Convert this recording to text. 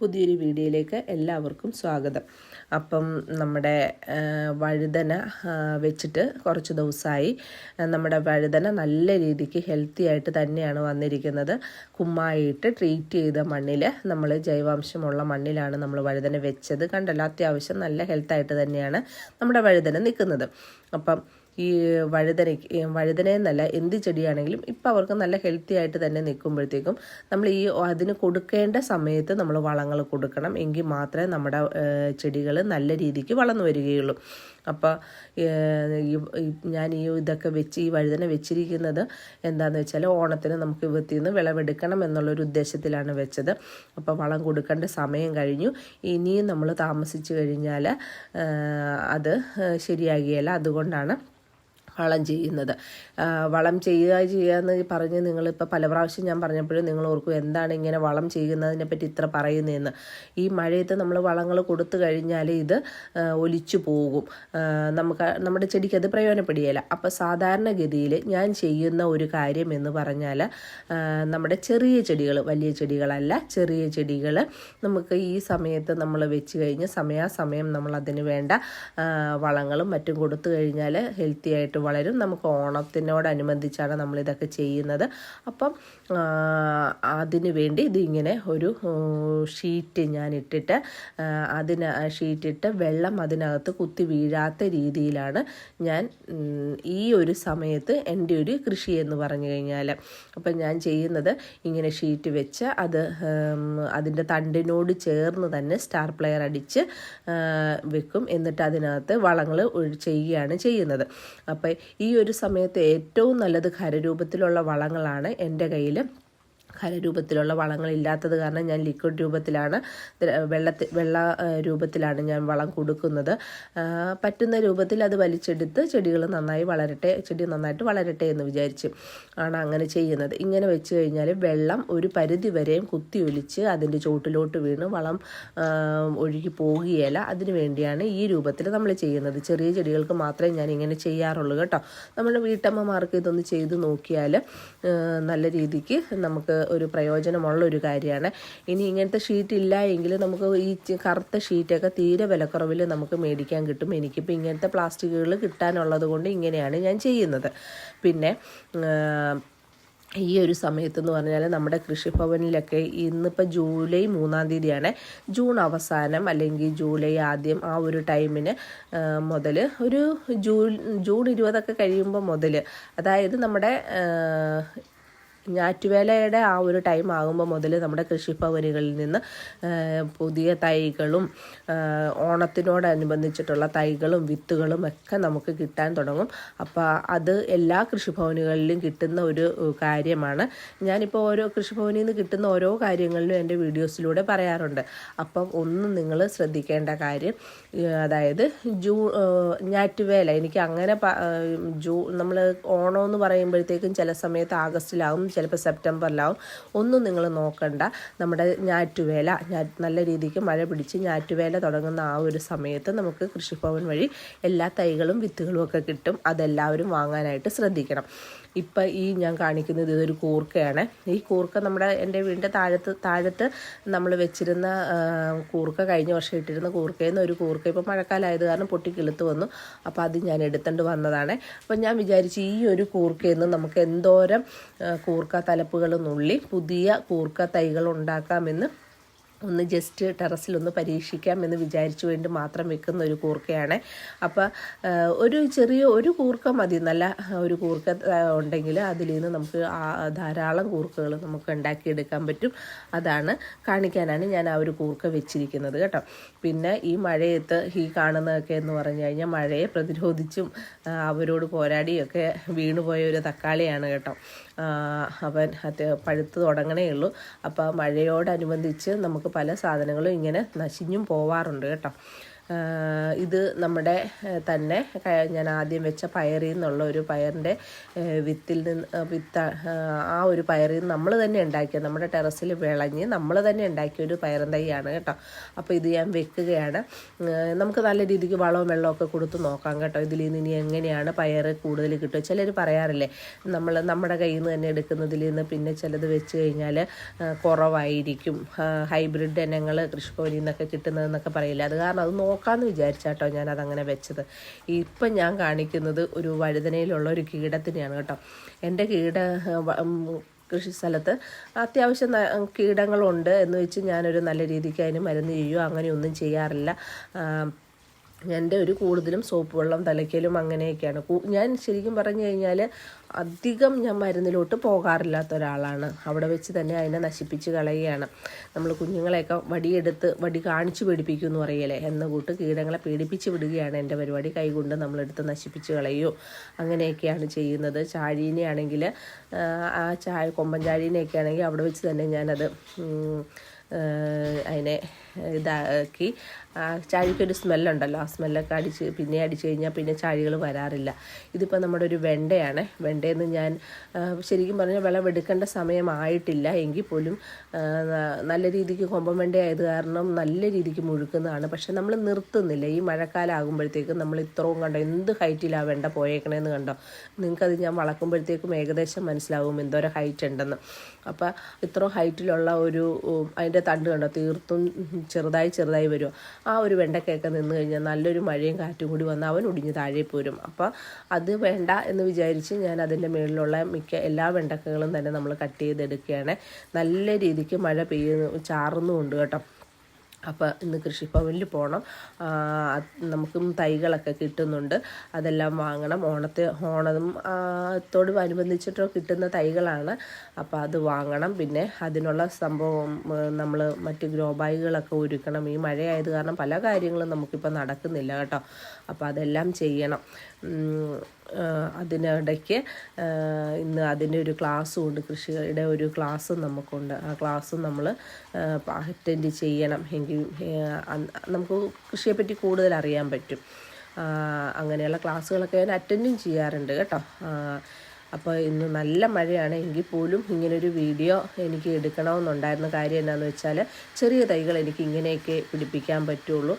പുതിയൊരു വീഡിയോയിലേക്ക് എല്ലാവർക്കും സ്വാഗതം. അപ്പം നമ്മുടെ വഴുതന വെച്ചിട്ട് കുറച്ച് ദിവസമായി. നമ്മുടെ വഴുതന നല്ല രീതിക്ക് ഹെൽത്തി ആയിട്ട് തന്നെയാണ് വന്നിരിക്കുന്നത്. കുമ്മായിട്ട് ട്രീറ്റ് ചെയ്ത മണ്ണിൽ, നമ്മൾ ജൈവാംശമുള്ള മണ്ണിലാണ് നമ്മൾ വഴുതന വെച്ചത്. കണ്ടല്ലോ, അത്യാവശ്യം നല്ല ഹെൽത്തായിട്ട് തന്നെയാണ് നമ്മുടെ വഴുതന നിൽക്കുന്നത്. അപ്പം ഈ വഴുതനയെന്നല്ല, എന്ത് ചെടിയാണെങ്കിലും ഇപ്പം അവർക്ക് നല്ല ഹെൽത്തി ആയിട്ട് തന്നെ നിൽക്കുമ്പോഴത്തേക്കും നമ്മൾ അതിന് കൊടുക്കേണ്ട സമയത്ത് നമ്മൾ വളങ്ങൾ കൊടുക്കണം. എങ്കിൽ മാത്രമേ നമ്മുടെ ചെടികൾ നല്ല രീതിക്ക് വളർന്നു വരികയുള്ളൂ. അപ്പോൾ ഞാൻ ഇതൊക്കെ വെച്ച് ഈ വഴുതന വെച്ചിരിക്കുന്നത് എന്താണെന്ന് വെച്ചാൽ, ഓണത്തിന് നമുക്ക് ഇവത്തിൽ നിന്ന് വിളവെടുക്കണം എന്നുള്ളൊരു ഉദ്ദേശത്തിലാണ് വെച്ചത്. അപ്പോൾ വളം കൊടുക്കേണ്ട സമയം കഴിഞ്ഞു. ഇനിയും നമ്മൾ താമസിച്ചു കഴിഞ്ഞാൽ അത് ശരിയാകുകയില്ല. അതുകൊണ്ടാണ് വളം ചെയ്യുന്നത്. വളം ചെയ്യുകയെന്ന് പറഞ്ഞ് നിങ്ങളിപ്പോൾ പല പ്രാവശ്യം ഞാൻ പറഞ്ഞപ്പോഴും നിങ്ങൾ ഓർക്കും, എന്താണ് ഇങ്ങനെ വളം ചെയ്യുന്നതിനെ പറ്റി ഇത്ര പറയുന്നതെന്ന്. ഈ മഴയത്ത് നമ്മൾ വളങ്ങൾ കൊടുത്തു കഴിഞ്ഞാൽ ഇത് ഒലിച്ചു പോകും, നമ്മുടെ ചെടിക്ക് അത് പ്രയോജനപ്പെടുകയില്ല. അപ്പോൾ സാധാരണഗതിയിൽ ഞാൻ ചെയ്യുന്ന ഒരു കാര്യം എന്ന് പറഞ്ഞാൽ, നമ്മുടെ ചെറിയ ചെടികൾ, വലിയ ചെടികളല്ല, ചെറിയ ചെടികൾ നമുക്ക് ഈ സമയത്ത് നമ്മൾ വെച്ച് കഴിഞ്ഞ് സമയാസമയം നമ്മൾ അതിന് വേണ്ട വളങ്ങളും മറ്റും കൊടുത്തു കഴിഞ്ഞാൽ ഹെൽത്തി ആയിട്ട് വളരും. നമുക്ക് ഓണത്തിനോടനുബന്ധിച്ചാണ് നമ്മളിതൊക്കെ ചെയ്യുന്നത്. അപ്പം അതിനു വേണ്ടി ഇതിങ്ങനെ ഒരു ഷീറ്റ് ഞാൻ ഇട്ടിട്ട്, ഷീറ്റിട്ട് വെള്ളം അതിനകത്ത് കുത്തി വീഴാത്ത രീതിയിലാണ് ഞാൻ ഈ ഒരു സമയത്ത് എൻ്റെ ഒരു കൃഷി എന്ന് പറഞ്ഞു കഴിഞ്ഞാൽ. അപ്പം ഞാൻ ചെയ്യുന്നത്, ഇങ്ങനെ ഷീറ്റ് വെച്ച് അതിൻ്റെ തണ്ടിനോട് ചേർന്ന് തന്നെ സ്റ്റാർ പ്ലെയർ അടിച്ച് വെക്കും. എന്നിട്ട് അതിനകത്ത് വളങ്ങൾ ചെയ്യുകയാണ് ചെയ്യുന്നത്. അപ്പം ഈ ഒരു സമയത്ത് ഏറ്റവും നല്ലത് ഖരരൂപത്തിലുള്ള വളങ്ങളാണ്. എൻ്റെ കയ്യിൽ ഖരരൂപത്തിലുള്ള വളങ്ങളില്ലാത്തത് കാരണം ഞാൻ ലിക്വിഡ് രൂപത്തിലാണ്, വെള്ള രൂപത്തിലാണ് ഞാൻ വളം കൊടുക്കുന്നത്. പറ്റുന്ന രൂപത്തിൽ അത് വലിച്ചെടുത്ത് ചെടികൾ നന്നായി വളരട്ടെ, ചെടി നന്നായിട്ട് വളരട്ടെ എന്ന് വിചാരിച്ച് ആണ് അങ്ങനെ ചെയ്യുന്നത്. ഇങ്ങനെ വെച്ച് കഴിഞ്ഞാൽ വെള്ളം ഒരു പരിധി വരെയും കുത്തി ഒലിച്ച് അതിൻ്റെ ചോട്ടിലോട്ട് വീണ് വളം ഒഴുകി പോകുകയില്ല. അതിനു വേണ്ടിയാണ് ഈ രൂപത്തിൽ നമ്മൾ ചെയ്യുന്നത്. ചെറിയ ചെടികൾക്ക് മാത്രമേ ഞാൻ ഇങ്ങനെ ചെയ്യാറുള്ളൂ കേട്ടോ. നമ്മുടെ വീട്ടമ്മമാർക്ക് ഇതൊന്ന് ചെയ്ത് നോക്കിയാൽ നല്ല രീതിക്ക് നമുക്ക് ഒരു പ്രയോജനമുള്ള ഒരു കാര്യമാണ്. ഇനി ഇങ്ങനത്തെ ഷീറ്റ് ഇല്ല എങ്കിൽ നമുക്ക് ഈ കറുത്ത ഷീറ്റൊക്കെ തീരെ വിലക്കുറവിൽ നമുക്ക് മേടിക്കാൻ കിട്ടും. എനിക്കിപ്പോൾ ഇങ്ങനത്തെ പ്ലാസ്റ്റിക്കുകൾ കിട്ടാനുള്ളത് കൊണ്ട് ഇങ്ങനെയാണ് ഞാൻ ചെയ്യുന്നത്. പിന്നെ ഈ ഒരു സമയത്തെന്ന് പറഞ്ഞാൽ നമ്മുടെ കൃഷിഭവനിലൊക്കെ ഇന്നിപ്പോൾ ജൂലൈ 3-ാം തീയതിയാണ്. ജൂൺ അവസാനം അല്ലെങ്കിൽ ജൂലൈ ആദ്യം ആ ഒരു ടൈമിന് മുതൽ, ഒരു ജൂൺ 20 കഴിയുമ്പോൾ മുതൽ, അതായത് നമ്മുടെ ഞാറ്റുവേലയുടെ ആ ഒരു ടൈം ആകുമ്പോൾ മുതൽ നമ്മുടെ കൃഷിഭവനുകളിൽ നിന്ന് പുതിയ തൈകളും ഓണത്തിനോടനുബന്ധിച്ചിട്ടുള്ള തൈകളും വിത്തുകളും ഒക്കെ നമുക്ക് കിട്ടാൻ തുടങ്ങും. അപ്പോൾ അത് എല്ലാ കൃഷിഭവനുകളിലും കിട്ടുന്ന ഒരു കാര്യമാണ്. ഞാനിപ്പോൾ ഓരോ കൃഷിഭവനിൽ നിന്ന് കിട്ടുന്ന ഓരോ കാര്യങ്ങളിലും എൻ്റെ വീഡിയോസിലൂടെ പറയാറുണ്ട്. അപ്പം നിങ്ങൾ ശ്രദ്ധിക്കേണ്ട കാര്യം, അതായത് ഞാറ്റുവേല എനിക്ക് അങ്ങനെ നമ്മൾ ഓണം എന്ന് പറയുമ്പോഴത്തേക്കും ചില സമയത്ത് ആഗസ്റ്റിലാവും, ചിലപ്പോൾ സെപ്റ്റംബറിലാവും. ഒന്നും നിങ്ങൾ നോക്കണ്ട. നമ്മുടെ ഞാറ്റുവേല നല്ല രീതിക്ക് മഴ പിടിച്ച് ഞാറ്റുവേല തുടങ്ങുന്ന ആ ഒരു സമയത്ത് നമുക്ക് കൃഷിഭവൻ വഴി എല്ലാ തൈകളും വിത്തുകളും ഒക്കെ കിട്ടും. അതെല്ലാവരും വാങ്ങാനായിട്ട് ശ്രദ്ധിക്കണം. ഇപ്പം ഞാൻ കാണിക്കുന്നത് ഇതൊരു കൂർക്കയാണ്. ഈ കൂർക്ക എൻ്റെ വീടിൻ്റെ താഴത്ത് നമ്മൾ വെച്ചിരുന്ന കൂർക്ക, കഴിഞ്ഞ വർഷം ഇട്ടിരുന്ന കൂർക്കയിൽ നിന്ന് ഒരു കൂർക്ക ഇപ്പോൾ മഴക്കാലമായത് കാരണം പൊട്ടിക്കിളുത്ത് വന്നു. അപ്പോൾ അത് ഞാൻ എടുത്തുകൊണ്ട് വന്നതാണ്. അപ്പം ഞാൻ വിചാരിച്ചു, ഈ ഒരു കൂർക്കയിൽ നിന്ന് നമുക്ക് എന്തോരം കൂർക്ക തലപ്പുകൾ നുള്ളി പുതിയ കൂർക്ക തൈകൾ ഉണ്ടാക്കാമെന്ന് ഒന്ന് ജസ്റ്റ് ടെറസിലൊന്ന് പരീക്ഷിക്കാമെന്ന് വിചാരിച്ചു വേണ്ടി മാത്രം വെക്കുന്ന ഒരു കൂർക്കയാണ്. അപ്പോൾ ഒരു കൂർക്ക മതി. നല്ല ഒരു കൂർക്ക ഉണ്ടെങ്കിൽ അതിൽ നിന്ന് നമുക്ക് ധാരാളം കൂർക്കകൾ നമുക്ക് ഉണ്ടാക്കിയെടുക്കാൻ പറ്റും. അതാണ് കാണിക്കാനാണ് ഞാൻ ആ ഒരു കൂർക്ക വെച്ചിരിക്കുന്നത് കേട്ടോ. പിന്നെ ഈ മഴയത്ത് ഈ കാണുന്നതൊക്കെ എന്ന് പറഞ്ഞു കഴിഞ്ഞാൽ മഴയെ പ്രതിരോധിച്ചും അവരോട് പോരാടിയൊക്കെ വീണുപോയ ഒരു തക്കാളിയാണ് കേട്ടോ. അവൻ പഴുത്ത് തുടങ്ങണേ ഉള്ളൂ. അപ്പോൾ മഴയോടനുബന്ധിച്ച് നമുക്ക് പല സാധനങ്ങളും ഇങ്ങനെ നശിഞ്ഞും പോവാറുണ്ട് കേട്ടോ. ഇത് നമ്മുടെ തന്നെ ഞാൻ ആദ്യം വെച്ച പയറിൽ നിന്നുള്ള ഒരു പയറിൻ്റെ വിത്തിൽ നിന്ന് ആ ഒരു പയറിൽ നിന്ന് നമ്മൾ തന്നെ ഉണ്ടാക്കിയ നമ്മുടെ ടെറസിൽ വിളഞ്ഞ് നമ്മൾ തന്നെ ഉണ്ടാക്കിയ ഒരു പയറും തൈയാണ് കേട്ടോ. അപ്പോൾ ഇത് ഞാൻ വെക്കുകയാണ്. നമുക്ക് നല്ല രീതിക്ക് വളവും വെള്ളമൊക്കെ കൊടുത്ത് നോക്കാം കേട്ടോ. ഇതിൽ നിന്ന് ഇനി എങ്ങനെയാണ് പയർ കൂടുതൽ കിട്ടുക. ചിലർ പറയാറില്ലേ നമ്മുടെ കയ്യിൽ നിന്ന് തന്നെ എടുക്കുന്നതിൽ നിന്ന് പിന്നെ ചിലത് വെച്ച് കഴിഞ്ഞാൽ കുറവായിരിക്കും, ഹൈബ്രിഡ് ഇനങ്ങൾ കൃഷിഭവനിൽ നിന്നൊക്കെ കിട്ടുന്നതെന്നൊക്കെ പറയില്ല. അത് കാരണം അത് നോക്കാമെന്ന് വിചാരിച്ചാട്ടോ ഞാനതങ്ങനെ വെച്ചത്. ഇപ്പം ഞാൻ കാണിക്കുന്നത് ഒരു വഴുതനയിലുള്ള ഒരു കീടത്തിനെയാണ് കേട്ടോ. എൻ്റെ കൃഷി സ്ഥലത്ത് അത്യാവശ്യം കീടങ്ങളുണ്ട് എന്ന് വെച്ച് ഞാനൊരു നല്ല രീതിക്ക് അതിന് മരുന്ന് ചെയ്യുകയോ അങ്ങനെയൊന്നും ചെയ്യാറില്ല. എൻ്റെ ഒരു കൂടുതലും സോപ്പ് വെള്ളം തലയ്ക്കലും അങ്ങനെയൊക്കെയാണ്. ഞാൻ ശരിക്കും പറഞ്ഞു കഴിഞ്ഞാൽ അധികം ഞാൻ മരുന്നിലോട്ട് പോകാറില്ലാത്ത ഒരാളാണ്. അവിടെ വെച്ച് തന്നെ അതിനെ നശിപ്പിച്ച് കളയുകയാണ്. നമ്മൾ കുഞ്ഞുങ്ങളെയൊക്കെ വടി കാണിച്ച് പേടിപ്പിക്കും എന്ന് പറയലേ എന്ന കൂട്ട് കീടങ്ങളെ പേടിപ്പിച്ച് വിടുകയാണ് എൻ്റെ പരിപാടി. കൈകൊണ്ട് നമ്മളെടുത്ത് നശിപ്പിച്ച് കളയോ അങ്ങനെയൊക്കെയാണ് ചെയ്യുന്നത്. ചാഴീനെയാണെങ്കിൽ കൊമ്പൻ ചാഴീനെയൊക്കെ ആണെങ്കിൽ അവിടെ വെച്ച് തന്നെ ഞാനത് അതിനെ ഇതാക്കി, ചാഴിക്കൊരു സ്മെല്ലുണ്ടല്ലോ, ആ സ്മെല്ലൊക്കെ അടിച്ച് കഴിഞ്ഞാൽ പിന്നെ ചാഴികൾ വരാറില്ല. ഇതിപ്പോൾ നമ്മുടെ ഒരു വെണ്ടയാണ്. വെണ്ടയിൽ നിന്ന് ഞാൻ ശരിക്കും പറഞ്ഞാൽ വിളവെടുക്കേണ്ട സമയമായിട്ടില്ല എങ്കിൽ പോലും നല്ല രീതിക്ക് കൊമ്പൻ വെണ്ട ആയത് കാരണം നല്ല രീതിക്ക് മുഴുക്കുന്നതാണ്. പക്ഷെ നമ്മൾ നിർത്തുന്നില്ല. ഈ മഴക്കാലം ആകുമ്പോഴത്തേക്കും നമ്മൾ ഇത്രയും കണ്ടോ എന്ത് ഹൈറ്റിലാണ് വെണ്ട പോയേക്കണേന്ന് കണ്ടോ. നിങ്ങൾക്കത് ഞാൻ വളർക്കുമ്പോഴത്തേക്കും ഏകദേശം മനസ്സിലാവും എന്തോരം ഹൈറ്റ് ഉണ്ടെന്ന്. അപ്പോൾ ഇത്രയും ഹൈറ്റിലുള്ള അതിൻ്റെ തണ്ട് കണ്ടോ തീർത്തും ചെറുതായി വരും. ആ ഒരു വെണ്ടയ്ക്കൊക്കെ നിന്ന് കഴിഞ്ഞാൽ നല്ലൊരു മഴയും കാറ്റും കൂടി വന്ന് അവൻ ഒടിഞ്ഞ് താഴെ പോരും. അപ്പോൾ അത് വേണ്ട എന്ന് വിചാരിച്ച് ഞാൻ അതിൻ്റെ മുകളിലുള്ള എല്ലാ വെണ്ടക്കകളും തന്നെ നമ്മൾ കട്ട് ചെയ്തെടുക്കുകയാണ്. നല്ല രീതിക്ക് മഴ ചാറുന്നുമുണ്ട് കേട്ടോ. അപ്പോൾ ഇന്ന് കൃഷിഭവനിൽ പോകണം. നമുക്കും തൈകളൊക്കെ കിട്ടുന്നുണ്ട്, അതെല്ലാം വാങ്ങണം. ഓണത്തോട് അനുബന്ധിച്ചിട്ടോ കിട്ടുന്ന തൈകളാണ്. അപ്പോൾ അത് വാങ്ങണം. പിന്നെ അതിനുള്ള സംഭവം നമ്മൾ മറ്റ് ഗ്രോ ബാഗുകളൊക്കെ ഒരുക്കണം. ഈ മഴയായത് കാരണം പല കാര്യങ്ങളും നമുക്കിപ്പോൾ നടക്കുന്നില്ല കേട്ടോ. അപ്പോൾ അതെല്ലാം ചെയ്യണം. അതിനിടയ്ക്ക് ഇന്ന് അതിൻ്റെ ഒരു ക്ലാസ്സും ഉണ്ട്, കൃഷിയുടെ ഒരു ക്ലാസ്സും നമുക്കുണ്ട്. ആ ക്ലാസ്സും നമ്മൾ അറ്റൻഡ് ചെയ്യണം. എങ്കിൽ നമുക്ക് കൃഷിയെപ്പറ്റി കൂടുതൽ അറിയാൻ പറ്റും. അങ്ങനെയുള്ള ക്ലാസ്സുകളൊക്കെ ഞാൻ അറ്റൻഡും ചെയ്യാറുണ്ട് കേട്ടോ. അപ്പോൾ ഇന്ന് നല്ല മഴയാണ് എങ്കിൽ പോലും ഇങ്ങനൊരു വീഡിയോ എനിക്ക് എടുക്കണമെന്നുണ്ടായിരുന്ന കാര്യം എന്താണെന്ന് വെച്ചാൽ ചെറിയ തൈകൾ എനിക്ക് ഇങ്ങനെയൊക്കെ പിടിപ്പിക്കാൻ പറ്റുള്ളൂ.